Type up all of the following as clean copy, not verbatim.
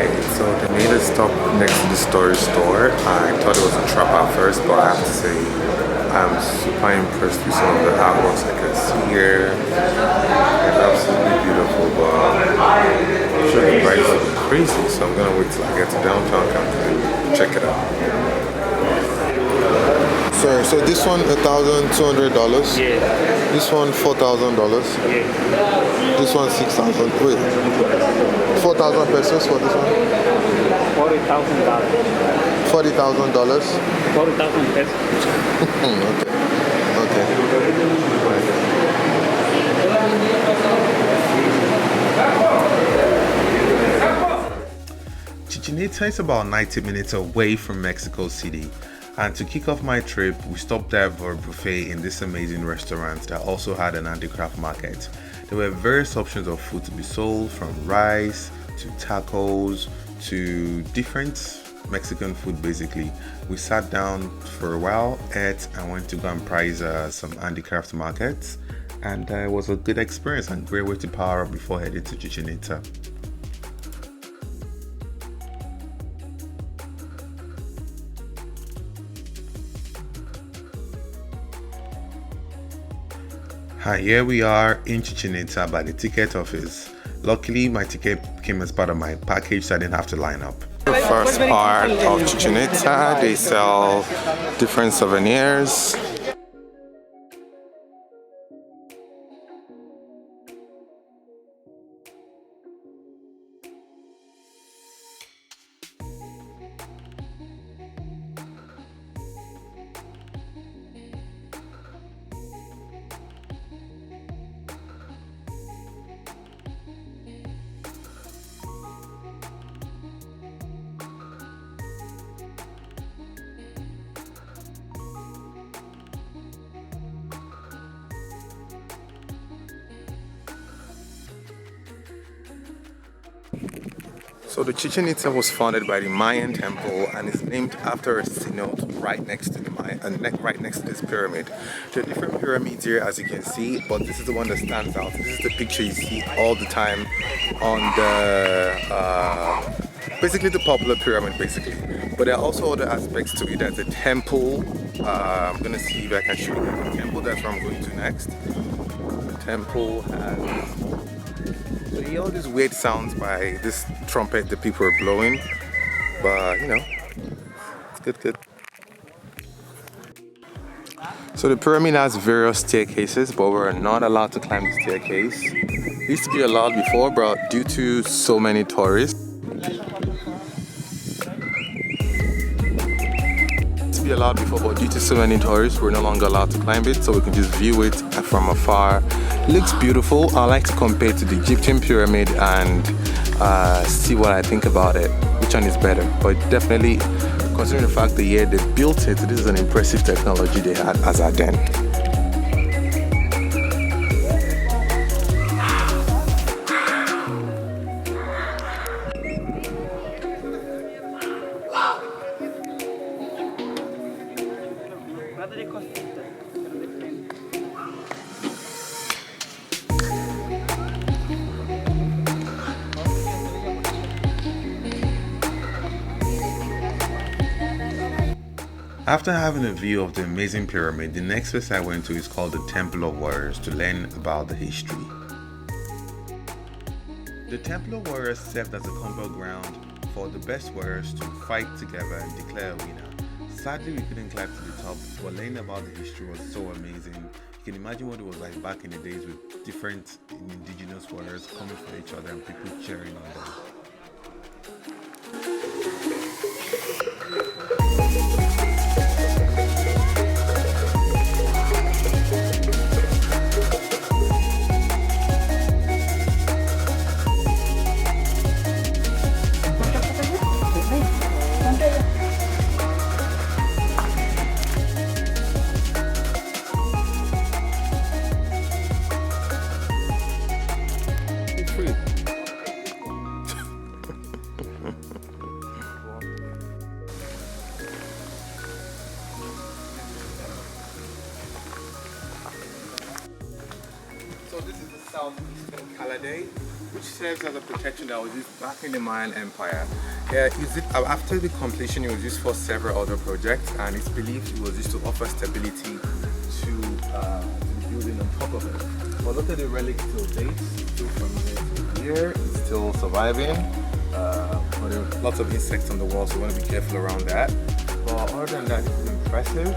Alright, so they made a stop next to the storage store. I thought it was a trap at first, but I have to say I'm super impressed with some of the artworks I can see here. It's absolutely beautiful, but I'm sure the price is crazy, so I'm gonna wait till I get to downtown Cancun and check it out. Sorry, so this one $1,200. Yeah. This one $4,000. Yeah. This one 6,000. Wait, 4,000 pesos for this one. $40,000. $40,000. 40,000 pesos. Okay. Chichen Itza is about 90 minutes away from Mexico City. And to kick off my trip, we stopped there for a buffet in this amazing restaurant that also had an handicraft market. There were various options of food to be sold, from rice to tacos to different Mexican food basically. We sat down for a while, ate, and went to go and price some handicraft markets. And it was a good experience and great way to power up before heading to Chichen Itza. Hi, here we are in Chichen Itza by the ticket office. Luckily, my ticket came as part of my package, so I didn't have to line up. The first part of Chichen Itza, they sell different souvenirs. So the Chichen Itza was founded by the Mayan temple and is named after a cenote right next to right next to this pyramid. There are different pyramids here, as you can see, but this is the one that stands out. This is the picture you see all the time on the basically the popular pyramid basically. But there are also other aspects to it. There's a temple. I'm gonna see if I can show you the temple. That's where I'm going to next. The temple has. So you hear all these weird sounds by this trumpet the people are blowing, but you know, it's good. So the pyramid has various staircases, but we're not allowed to climb the staircase. It used to be allowed before, but due to so many tourists, we're no longer allowed to climb it, so we can just view it from afar. It looks beautiful. I like to compare it to the Egyptian pyramid and see what I think about it, which one is better. But definitely, considering the fact the year they built it, this is an impressive technology they had as at then. After having a view of the amazing pyramid, the next place I went to is called the Temple of Warriors to learn about the history. The Temple of Warriors served as a combat ground for the best warriors to fight together and declare a winner. Sadly, we couldn't climb to the top, but learning about the history was so amazing. You can imagine what it was like back in the days with different indigenous warriors coming for each other and people cheering on them. So this is the southeastern Caladay. which serves as a protection that was used back in the Mayan Empire. After the completion, it was used for several other projects, and it's believed it was used to offer stability to the building on top of it. But look at the relic still dates, still from here to here, it's still surviving. But there are lots of insects on the wall, so you want to be careful around that. But other than that, it's impressive.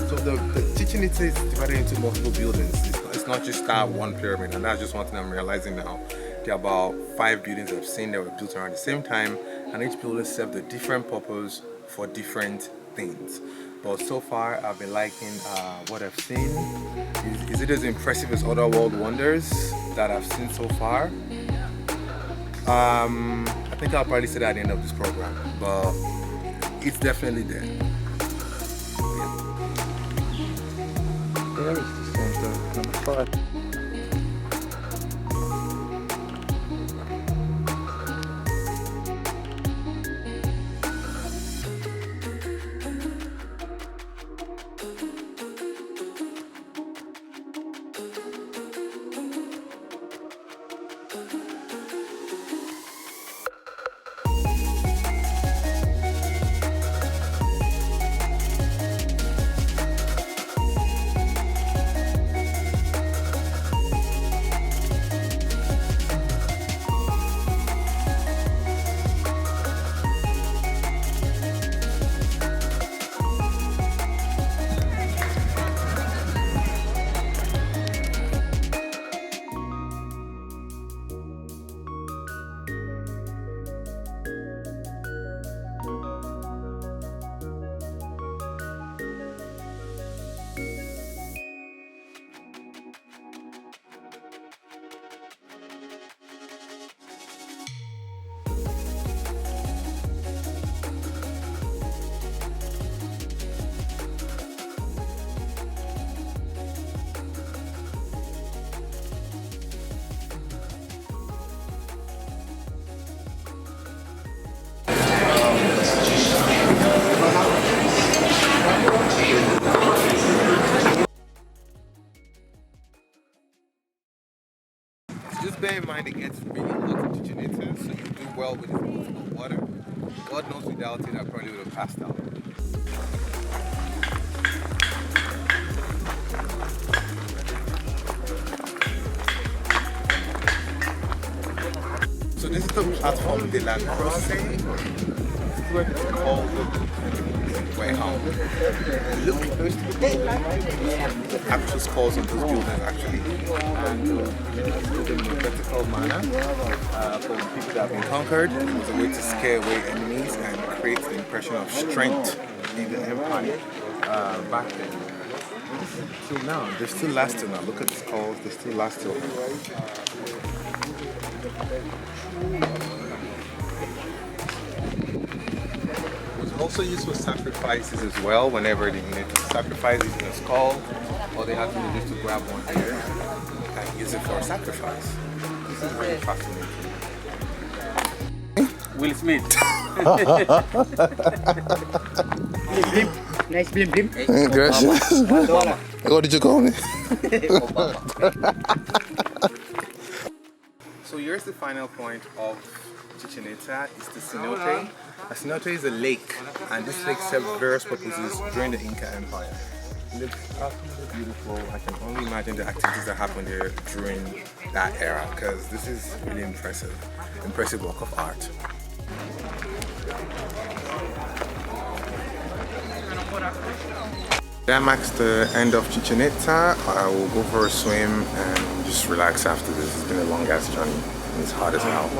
So the Chichen Itza is divided into multiple buildings. It's not just that one pyramid, and that's just one thing I'm realizing now. There are about 5 buildings I've seen that were built around the same time, and each building served a different purpose for different things. But so far, I've been liking what I've seen. Is it as impressive as other world wonders that I've seen so far? I think I'll probably say that at the end of this program, but it's definitely there. There is the center, number 5. Just bear in mind it gets really hot in Chichen Itza, so you do well with this multiple water. God knows without it I probably would have passed out. So this is the platform de la Croce. This is what it's called the way home. Look, there's the actual skulls on those buildings actually. And in a vertical manner for people that have been conquered. It was a way to scare away enemies and create the impression of strength in the empire back then. Till now, they're still lasting now. Look at the skulls, they're still lasting. It was also used for sacrifices as well. Whenever they needed to sacrifice using a skull, all they had to do is to grab one here and use it for a sacrifice. This is very fascinating. Will Smith. Blim blim. Nice blim blim. Gracias. What did you call me? So here's the final point of Chichen Itza. It's the cenote. A cenote is a lake, and this lake served various purposes during the Inca Empire. It looks absolutely beautiful. I can only imagine the activities that happened there during that era, because this is really impressive work of art. That marks the end of Chichen Itza. I will go for a swim and just relax after this. It's been a long ass journey and it's hot as hell.